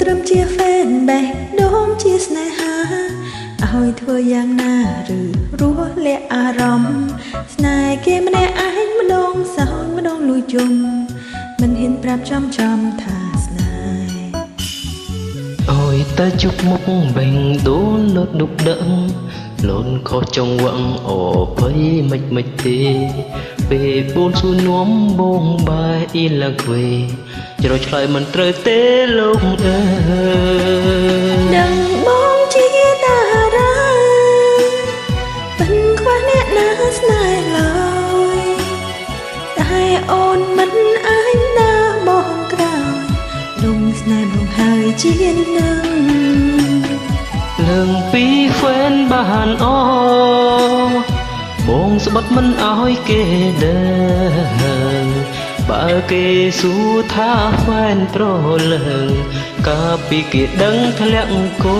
ត្រឹមជាហ្វេនបេះដូងជាស្នេហាឲ្យធ្វើយ៉ាងណាឬរស់លាក់អារម្មណ៍ស្នេហ៍គេម្នាក់ឯងម្ដងសោយម្ដងលួចជុំមិនហ៊ានប្រាប់ចំថាស្នេហ៍អើយតែជប់មុខបេះដូងលត់ដុបដឹងលូនខុសចង្វាក់អូភ័យមិនទេពេលបួនសួរនាំបងបែអ៊ីឡាក់វេច្រោះឆ្លើយមិនត្រូវទេលោកអើយដឹងបងជាតារាមិនខ្វះអ្នកណាស្នេហ៍ឡើយតែអូនមិនអាចណាបងក្រោយលងស្នេហ៍បងហើយជានឹងលើងពីហ្វេនបានអបងស្បត់មិនអោយគេដឹងបើគេសួរថាហ្វេនប្រលើងកាលពីគេដឹងធ្លាក់គោ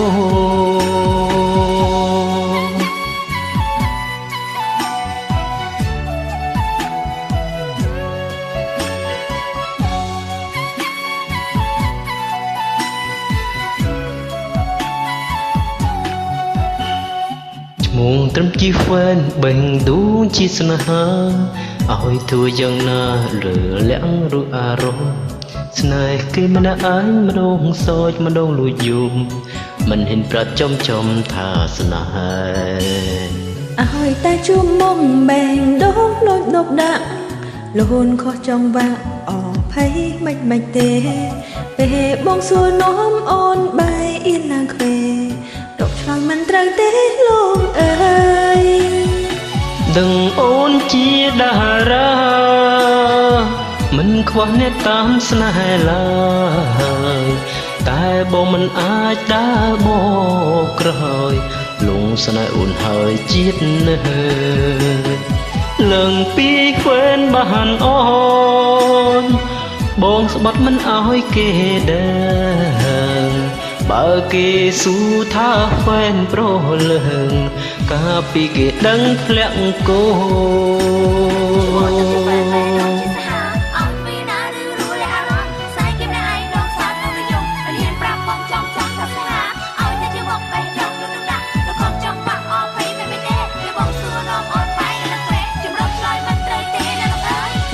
មុងត្រឹមជាហ្វេនបេះដូងជាស្នេហាឲ្យធ្វើយ៉ាងណាលើលាក់ឬអារម្មណ៍ស្នេហ៍គេម្នាក់ឯងម្ដងសោចម្ដងលួចយំមិនហ៊ានប្រាប់ចំថាស្នេហ៍ឲ្យតែជួមមុំបេះដូងលួចដុបដាក់លូនខុសចង្វាក់អភ័យមិនទេពេលបងសួរនាំអូនបែអ៊ីឡាក់វេរកឆ្លើយមិនត្រូវទេលោកអើយដឹងអូនជាតារាមិនខ្វះអ្នកតាមស្នេហ៍ឡើយតែបងមិនអាចដើរបកក្រោយលងស្នេហ៍អូនហើយជាតិនៅលើងពីហ្វេនបានអូនបងស្បត់មិនអោយគេដឹងបើគេសួរថាហ្វេនប្រលើងកាលពីគេដឹងធ្លាក់គោ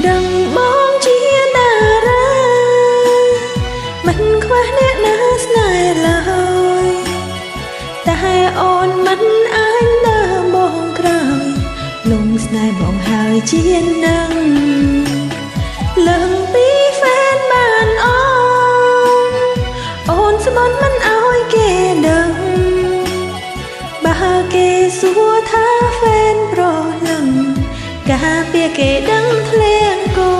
ដឹងបងជាតារាមិនខ្វះអ្នកណាស្នេហ៍ឡើយតែអូនមិនអាចណាបងក្រោយលងស្នេហ៍បងហើយជានឹងលើងពីហ្វេនបានអូនស្មន់មិនអោយគេដឹងបើគេសួរថាហ្វេនប្រលឹងកាពីគេដឹងធ្លៀងគោ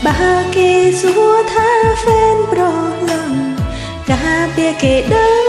បើគេសួរថាហ្វេនប្រលឹងកាពីគេដឹង